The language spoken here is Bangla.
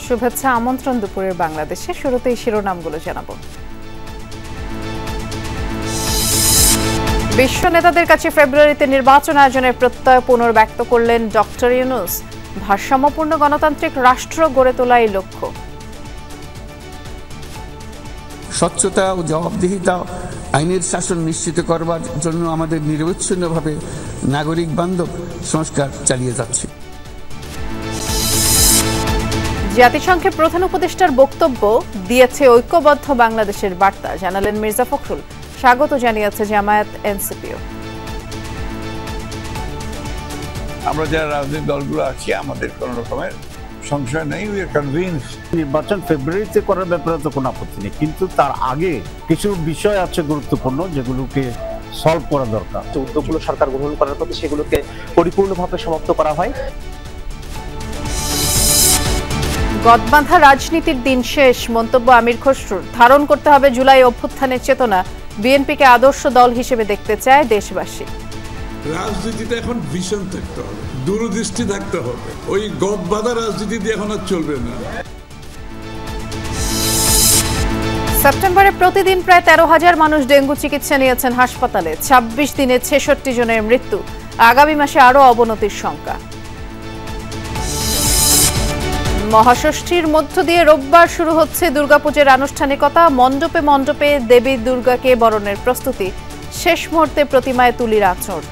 শুভেচ্ছা আমন্ত্রণ দুপুরের বাংলাদেশে। শুরুতেই শিরোনামগুলো জানাবো। বিশ্ব নেতাদের কাছে ফেব্রুয়ারিতে নির্বাচন আয়োজনের প্রত্যয় পুনর্ব্যক্ত করলেন ডক্টর ইউনূস। ভারসাম্যপূর্ণ গণতান্ত্রিক রাষ্ট্র গড়ে তোলাই লক্ষ্য। স্বচ্ছতা ও জবাবদিহিতা, আইনের শাসন নিশ্চিত করবার জন্য আমাদের নিরবচ্ছিন্নভাবে নাগরিক বান্ধব সংস্কার চালিয়ে যাচ্ছে। জাতিসংঘের প্রধান উপদেষ্টার বক্তব্য দিয়েছে ঐক্যবদ্ধ বাংলাদেশের বার্তা, জানালেন মির্জা ফখরুল। স্বাগত জানিয়েছে জামায়াত এনসিপিও। আমরা যারা রাজনৈতিক দলগুলো আছি আমাদের কোন রকমের সংশয় নেই, উই আর কনভিন্সড। নির্বাচন ফেব্রুয়ারিতে করার ব্যাপারে তো কোনো আপত্তি নেই, কিন্তু তার আগে কিছু বিষয় আছে গুরুত্বপূর্ণ যেগুলোকে সলভ করা দরকার। উদ্যোগগুলো সরকার গ্রহণ করার পথে সেগুলোকে পরিপূর্ণভাবে সমাপ্ত করা হয়। গদবাঁধা রাজনীতির দিন শেষ, মন্তব্য আমির খসরুর। ধারণ করতে হবে জুলাই অভ্যুত্থানের চেতনা। বিএনপিকে আদর্শ দল হিসেবে দেখতে চায় দেশবাসী। রাজনীতিতে এখন ভিশন থাকতে হবে, দূরদৃষ্টি থাকতে হবে। ওই গদবাঁধা রাজনীতি দিয়ে এখন আর চলবে না। সেপ্টেম্বরে প্রতিদিন প্রায় 13,000 মানুষ ডেঙ্গু চিকিৎসা নিয়েছেন হাসপাতালে। 26 দিনে 66 জনের মৃত্যু। আগামী মাসে আরও অবনতির শঙ্কা। মহাষষ্ঠীর মধ্য দিয়ে রোববার শুরু হচ্ছে দুর্গাপূজার আনুষ্ঠানিকতা। মণ্ডপে মণ্ডপে দেবী দুর্গাকে বরণের প্রস্তুতি। শেষ মুহূর্তে প্রতিমায় তুলির আঁচড়।